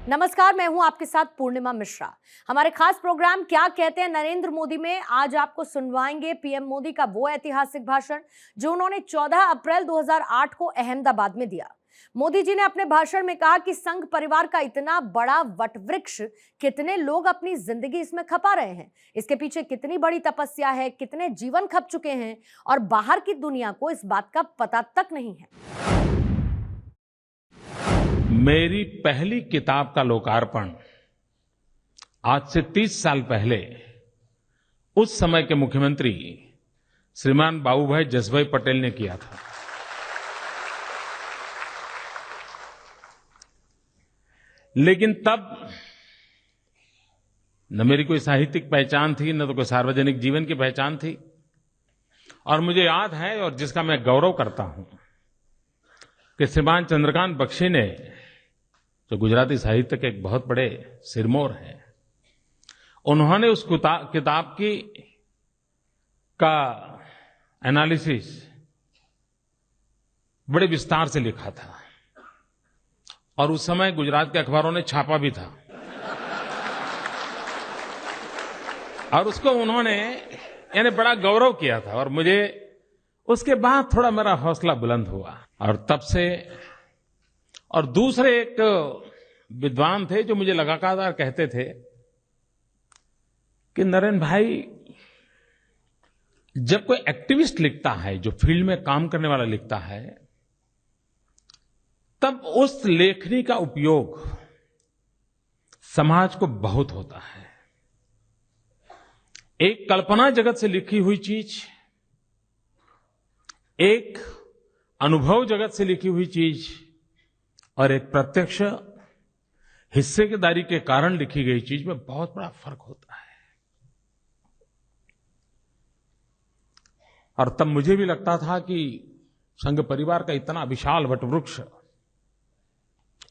नमस्कार, मैं हूं आपके साथ पूर्णिमा मिश्रा। हमारे खास प्रोग्राम क्या कहते हैं नरेंद्र मोदी में आज आपको सुनवाएंगे पीएम मोदी का वो ऐतिहासिक भाषण जो उन्होंने 14 अप्रैल 2008 को अहमदाबाद में दिया। मोदी जी ने अपने भाषण में कहा कि संघ परिवार का इतना बड़ा वटवृक्ष कितने लोग अपनी जिंदगी इसमें खपा रहे हैं, इसके पीछे कितनी बड़ी तपस्या है, कितने जीवन खप चुके हैं और बाहर की दुनिया को इस बात का पता तक नहीं है। मेरी पहली किताब का लोकार्पण आज से 30 साल पहले उस समय के मुख्यमंत्री श्रीमान बाबूभाई जसभाई पटेल ने किया था। लेकिन तब न मेरी कोई साहित्यिक पहचान थी, न तो कोई सार्वजनिक जीवन की पहचान थी। और मुझे याद है, और जिसका मैं गौरव करता हूं, कि श्रीमान चंद्रकांत बख्शी ने, जो गुजराती साहित्य के एक बहुत बड़े सिरमौर हैं, उन्होंने उस किताब का एनालिसिस बड़े विस्तार से लिखा था और उस समय गुजरात के अखबारों ने छापा भी था। और उसको उन्होंने यानी बड़ा गौरव किया था और मुझे उसके बाद थोड़ा मेरा हौसला बुलंद हुआ। और तब से, और दूसरे एक विद्वान थे जो मुझे लगातार कहते थे कि नरेंद्र भाई, जब कोई एक्टिविस्ट लिखता है, जो फील्ड में काम करने वाला लिखता है, तब उस लेखनी का उपयोग समाज को बहुत होता है। एक कल्पना जगत से लिखी हुई चीज, एक अनुभव जगत से लिखी हुई चीज और एक प्रत्यक्ष हिस्सेदारी के कारण लिखी गई चीज में बहुत बड़ा फर्क होता है। और तब मुझे भी लगता था कि संघ परिवार का इतना विशाल वटवृक्ष,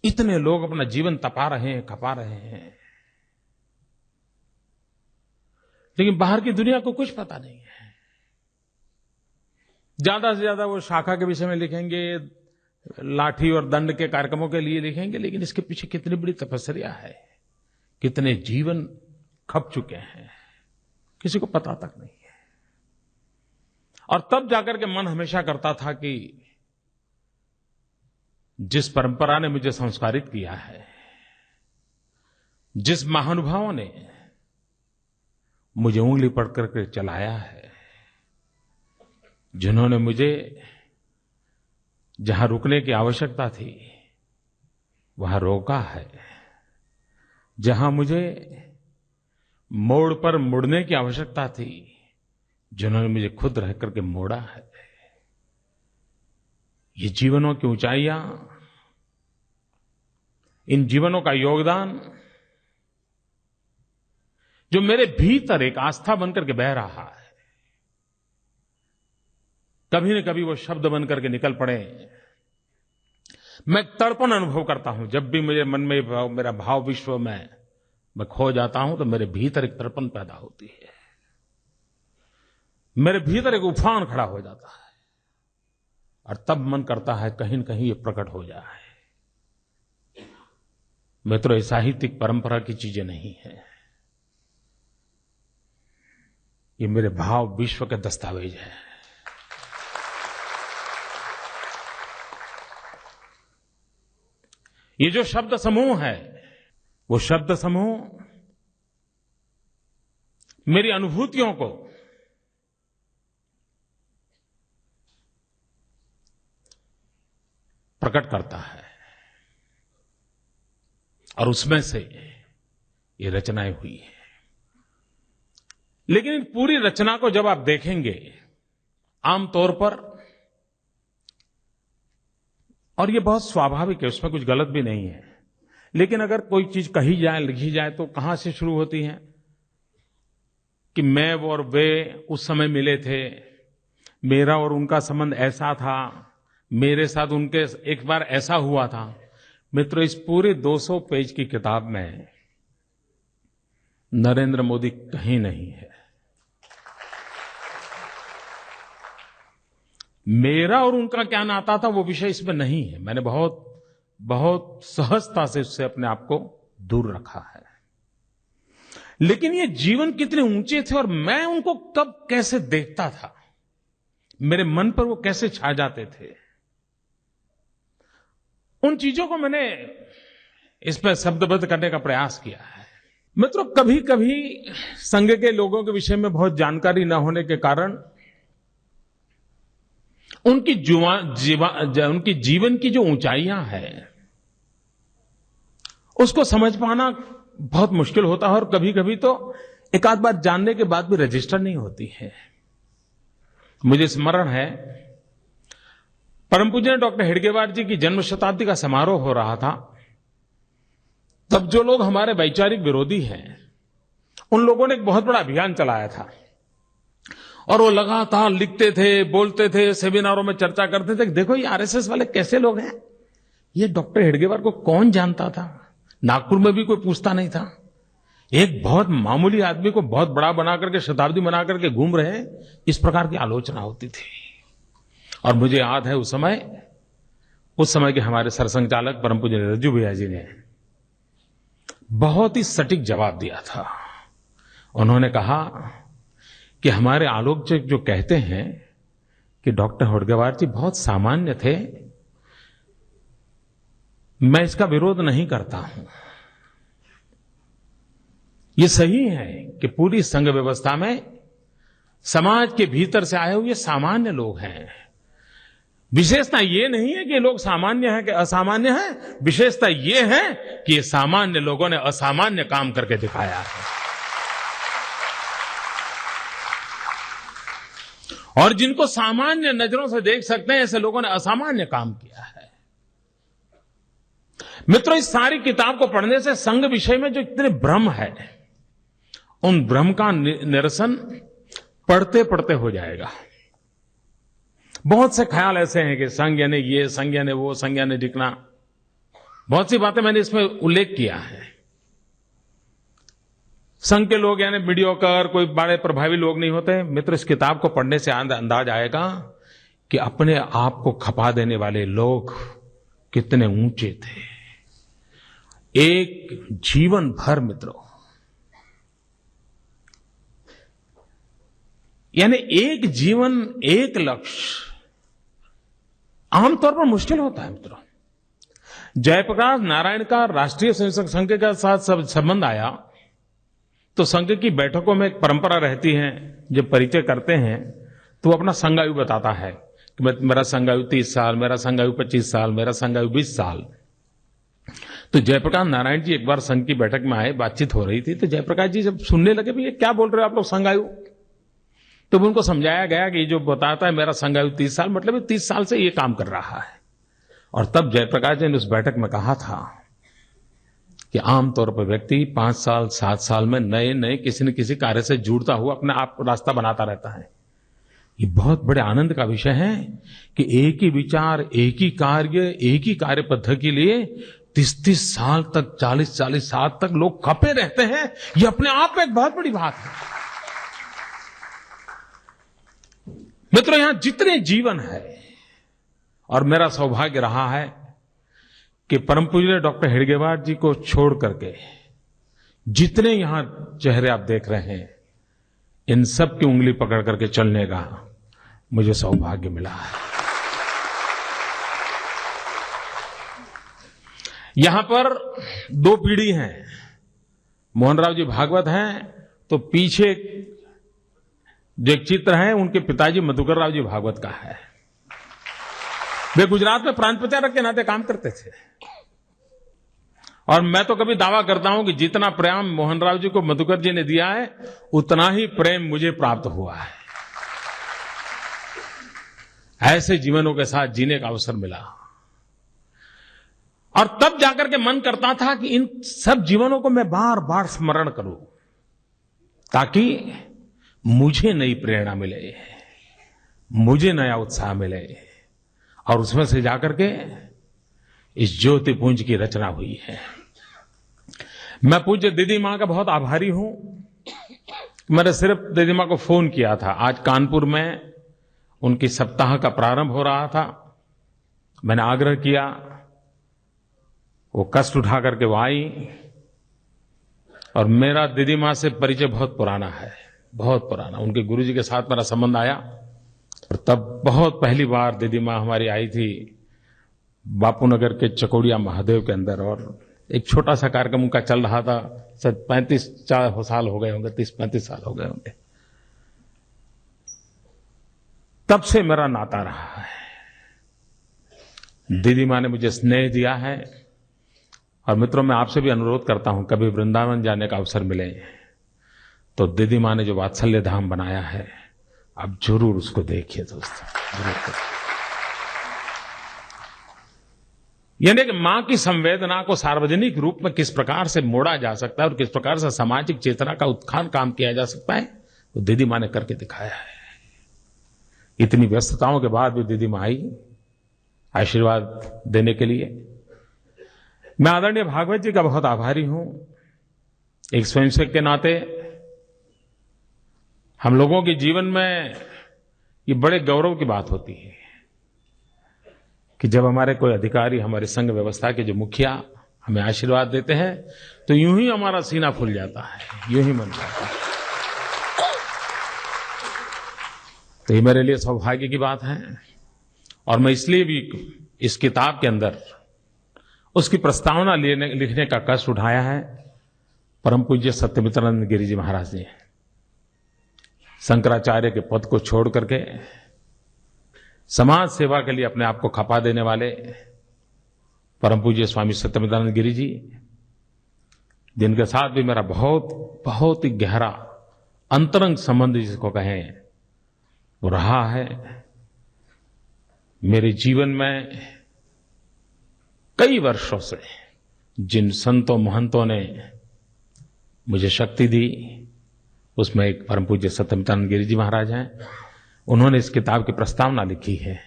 इतने लोग अपना जीवन तपा रहे हैं, खपा रहे हैं, लेकिन बाहर की दुनिया को कुछ पता नहीं है। ज्यादा से ज्यादा वो शाखा के विषय में लिखेंगे, लाठी और दंड के कार्यक्रमों के लिए लिखेंगे, लेकिन इसके पीछे कितनी बड़ी तपस्या है, कितने जीवन खप चुके हैं, किसी को पता तक नहीं है। और तब जाकर के मन हमेशा करता था कि जिस परंपरा ने मुझे संस्कारित किया है, जिस महानुभावों ने मुझे उंगली पकड़ करके चलाया है, जिन्होंने मुझे जहां रुकने की आवश्यकता थी वहां रोका है, जहां मुझे मोड़ पर मुड़ने की आवश्यकता थी, जिन्होंने मुझे खुद रह करके मोड़ा है। ये जीवनों की ऊंचाइयां, इन जीवनों का योगदान जो मेरे भीतर एक आस्था बनकर के बह रहा है, कभी न कभी वो शब्द बनकर के निकल पड़े। मैं तड़पन अनुभव करता हूं जब भी मुझे मन में मेरा भाव विश्व में मैं खो जाता हूं, तो मेरे भीतर एक तड़पन पैदा होती है, मेरे भीतर एक उफान खड़ा हो जाता है और तब मन करता है कहीं न कहीं ये प्रकट हो जाए। मित्रों, ये साहित्यिक परंपरा की चीजें नहीं है, ये मेरे भाव विश्व के दस्तावेज हैं। ये जो शब्द समूह है, वो शब्द समूह मेरी अनुभूतियों को प्रकट करता है और उसमें से ये रचनाएं हुई हैं। लेकिन इन पूरी रचना को जब आप देखेंगे आमतौर पर, और ये बहुत स्वाभाविक है, उसमें कुछ गलत भी नहीं है, लेकिन अगर कोई चीज कही जाए, लिखी जाए, तो कहां से शुरू होती है कि मैं और वे उस समय मिले थे, मेरा और उनका संबंध ऐसा था, मेरे साथ उनके एक बार ऐसा हुआ था। मित्रों, इस पूरे 200 पेज की किताब में नरेंद्र मोदी कहीं नहीं है। मेरा और उनका क्या नाता था वो विषय इसमें नहीं है। मैंने बहुत सहजता से उससे अपने आप को दूर रखा है। लेकिन ये जीवन कितने ऊंचे थे और मैं उनको कब कैसे देखता था, मेरे मन पर वो कैसे छा जाते थे, उन चीजों को मैंने इस पर शब्दबद्ध करने का प्रयास किया है। मित्रों, कभी कभी संघ के लोगों के विषय में बहुत जानकारी न होने के कारण उनकी जीवन की जो ऊंचाइयां हैं उसको समझ पाना बहुत मुश्किल होता है और कभी कभी तो एक आध बार जानने के बाद भी रजिस्टर नहीं होती है। मुझे स्मरण है, परम पूज्य डॉक्टर हेडगेवार जी की जन्म शताब्दी का समारोह हो रहा था। तब जो लोग हमारे वैचारिक विरोधी हैं, उन लोगों ने एक बहुत बड़ा अभियान चलाया था और वो लगातार लिखते थे, बोलते थे, सेमिनारों में चर्चा करते थे। देखो ये आरएसएस वाले कैसे लोग हैं, ये डॉक्टर हेडगेवार को कौन जानता था, नागपुर में भी कोई पूछता नहीं था। एक बहुत मामूली आदमी को बहुत बड़ा बना करके शताब्दी बना करके घूम रहे हैं, इस प्रकार की आलोचना होती थी। और मुझे याद है उस समय के हमारे सरसंघचालक परम पूज्य रज्जू भैया जी ने बहुत ही सटीक जवाब दिया था। उन्होंने कहा कि हमारे आलोचक जो कहते हैं कि डॉक्टर हेडगेवार जी बहुत सामान्य थे, मैं इसका विरोध नहीं करता हूं। ये सही है कि पूरी संघ व्यवस्था में समाज के भीतर से आए हुए सामान्य लोग हैं। विशेषता ये नहीं है कि ये लोग सामान्य हैं कि असामान्य हैं, विशेषता ये है कि ये सामान्य लोगों ने असामान्य काम करके दिखाया है। और जिनको सामान्य नजरों से देख सकते हैं, ऐसे लोगों ने असामान्य काम किया है। मित्रों, इस सारी किताब को पढ़ने से संघ विषय में जो इतने भ्रम है, उन भ्रम का निरसन पढ़ते पढ़ते हो जाएगा। बहुत से ख्याल ऐसे हैं कि संघ यानी ये, संघ यानी वो, संघ यानी दिखना। बहुत सी बातें मैंने इसमें उल्लेख किया है। संघ के लोग यानी मीडियोकर, कोई बड़े प्रभावी लोग नहीं होते। मित्र, इस किताब को पढ़ने से अंदाज आएगा कि अपने आप को खपा देने वाले लोग कितने ऊंचे थे। एक जीवन भर मित्रों, यानी एक जीवन, एक लक्ष्य आमतौर पर मुश्किल होता है। मित्रों, जयप्रकाश नारायण का राष्ट्रीय स्वयंसेवक संघ के साथ संबंध आया तो संघ की बैठकों में एक परंपरा रहती है, जब परिचय करते हैं तो वो अपना संघायु बताता है कि मेरा संघायु 30 साल, मेरा संघायु 25 साल, मेरा संघायु 20 साल। तो जयप्रकाश नारायण जी एक बार संघ की बैठक में आए, बातचीत हो रही थी, तो जयप्रकाश जी जब सुनने लगे, भैया क्या बोल रहे हो आप लोग संघायु, तो उनको समझाया गया कि जो बताता है मेरा संघायु 30 साल, मतलब ये 30 साल से ये काम कर रहा है। और तब जयप्रकाश जी ने उस बैठक में कहा था कि आमतौर पर व्यक्ति 5 साल 7 साल में नए नए किसी न किसी कार्य से जुड़ता हुआ अपने आप को रास्ता बनाता रहता है। ये बहुत बड़े आनंद का विषय है कि एक ही विचार, एक ही कार्य, एक ही कार्य पद्धति के लिए 30-30 साल तक, 40-40 साल तक लोग खपे रहते हैं। ये अपने आप में एक बहुत बड़ी बात है। मित्रों, यहां जितने जीवन है, और मेरा सौभाग्य रहा है कि परम पूज्य डॉक्टर हेडगेवार जी को छोड़ करके जितने यहां चेहरे आप देख रहे हैं, इन सब की उंगली पकड़ करके चलने का मुझे सौभाग्य मिला है। यहां पर 2 पीढ़ी हैं। मोहनराव जी भागवत हैं, तो पीछे जो एक चित्र है उनके पिताजी मधुकर राव जी भागवत का है। वे गुजरात में प्रांत प्रचारक के नाते काम करते थे। और मैं तो कभी दावा करता हूं कि जितना प्रेम मोहनराव जी को मधुकर जी ने दिया है, उतना ही प्रेम मुझे प्राप्त हुआ है। ऐसे जीवनों के साथ जीने का अवसर मिला, और तब जाकर के मन करता था कि इन सब जीवनों को मैं बार बार स्मरण करूं, ताकि मुझे नई प्रेरणा मिले, मुझे नया उत्साह मिले, और उसमें से जाकर के इस ज्योतिपुंज की रचना हुई है। मैं पूज्य दीदी मां का बहुत आभारी हूं। मैंने सिर्फ दीदी मां को फोन किया था। आज कानपुर में उनकी सप्ताह का प्रारंभ हो रहा था। मैंने आग्रह किया, वो कष्ट उठा करके वो आई, और मेरा दीदी माँ से परिचय बहुत पुराना है, बहुत पुराना। उनके गुरुजी के साथ मेरा संबंध आया और तब बहुत पहली बार दीदी माँ हमारी आई थी बापू नगर के चकोड़िया महादेव के अंदर, और एक छोटा सा कार्यक्रम उनका चल रहा था। शायद 35 साल हो गए होंगे, 30-35 साल हो गए होंगे। तब से मेरा नाता रहा है। दीदी माँ ने मुझे स्नेह दिया है। और मित्रों, मैं आपसे भी अनुरोध करता हूं, कभी वृंदावन जाने का अवसर मिले तो दीदी माँ ने जो वात्सल्य धाम बनाया है, आप जरूर उसको देखिए दोस्तों, जरूर देखिए। यानी कि मां की संवेदना को सार्वजनिक रूप में किस प्रकार से मोड़ा जा सकता है और किस प्रकार से सामाजिक चेतना का उत्थान काम किया जा सकता है, वो दीदी मां ने करके दिखाया है। इतनी व्यस्तताओं के बाद भी दीदी मां आई आशीर्वाद देने के लिए। मैं आदरणीय भागवत जी का बहुत आभारी हूं। एक स्वयंसेवक के नाते हम लोगों के जीवन में ये बड़े गौरव की बात होती है कि जब हमारे कोई अधिकारी, हमारे संघ व्यवस्था के जो मुखिया हमें आशीर्वाद देते हैं तो यूं ही हमारा सीना फूल जाता है, यूं ही मन जाता है। तो ये मेरे लिए सौभाग्य की बात है। और मैं इसलिए भी इस किताब के अंदर उसकी प्रस्तावना लिखने का कष्ट उठाया है। परम पूज्य सत्यमित्रानंद गिरि जी महाराज ने शंकराचार्य के पद को छोड़ करके समाज सेवा के लिए अपने आप को खपा देने वाले परम पूज्य स्वामी सत्यमित्रानंद गिरि जी, जिनके साथ भी मेरा बहुत ही गहरा अंतरंग संबंध जिसको कहें वो रहा है। मेरे जीवन में कई वर्षों से जिन संतों महंतों ने मुझे शक्ति दी, उसमें एक परम पूज्य सत्यमित्रानंद गिरि जी महाराज हैं। उन्होंने इस किताब की प्रस्तावना लिखी है।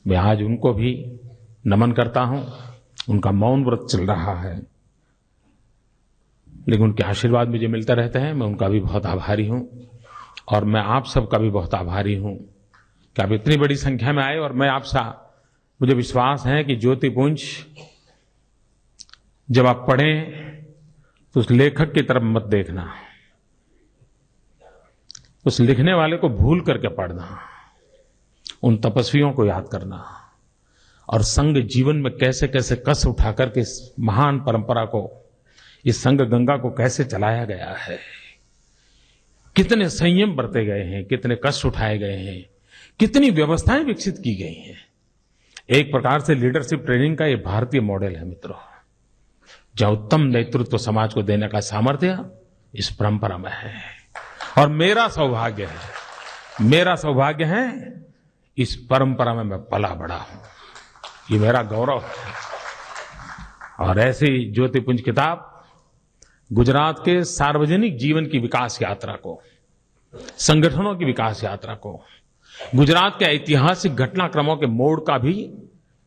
मैं आज उनको भी नमन करता हूं। उनका मौन व्रत चल रहा है, लेकिन उनके आशीर्वाद मुझे मिलते रहते हैं। मैं उनका भी बहुत आभारी हूं और मैं आप सबका भी बहुत आभारी हूं कि आप इतनी बड़ी संख्या में आए। और मैं आपसे, मुझे विश्वास है कि ज्योतिपुंज जब आप पढ़ें तो उस लेखक की तरफ मत देखना, उस लिखने वाले को भूल करके पढ़ना, उन तपस्वियों को याद करना और संघ जीवन में कैसे कैसे कष्ट उठा करके इस महान परंपरा को, इस संघ गंगा को कैसे चलाया गया है, कितने संयम बरते गए हैं, कितने कष्ट उठाए गए हैं, कितनी व्यवस्थाएं विकसित की गई हैं। एक प्रकार से लीडरशिप ट्रेनिंग का ये भारतीय मॉडल है मित्रों, जहां उत्तम नेतृत्व समाज को देने का सामर्थ्य इस परंपरा में है। और मेरा सौभाग्य है इस परंपरा में मैं पला बड़ा हूं, ये मेरा गौरव है। और ऐसी ज्योतिपुंज किताब गुजरात के सार्वजनिक जीवन की विकास यात्रा को, संगठनों की विकास यात्रा को, गुजरात के ऐतिहासिक घटनाक्रमों के मोड़ का भी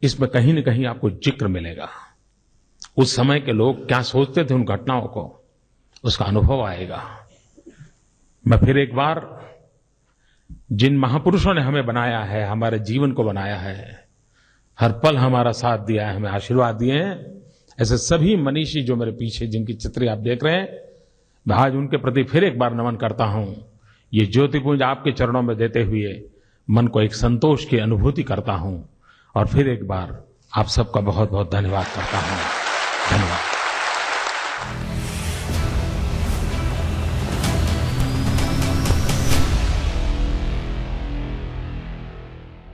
इसमें कहीं न कहीं आपको जिक्र मिलेगा। उस समय के लोग क्या सोचते थे उन घटनाओं को, उसका अनुभव आएगा। मैं फिर एक बार जिन महापुरुषों ने हमें बनाया है, हमारे जीवन को बनाया है, हर पल हमारा साथ दिया है, हमें आशीर्वाद दिए हैं, ऐसे सभी मनीषी जो मेरे पीछे जिनकी चित्र आप देख रहे हैं, मैं आज उनके प्रति फिर एक बार नमन करता हूं। ये ज्योतिपुंज आपके चरणों में देते हुए मन को एक संतोष की अनुभूति करता हूं और फिर एक बार आप सबका बहुत बहुत धन्यवाद करता हूं। धन्यवाद।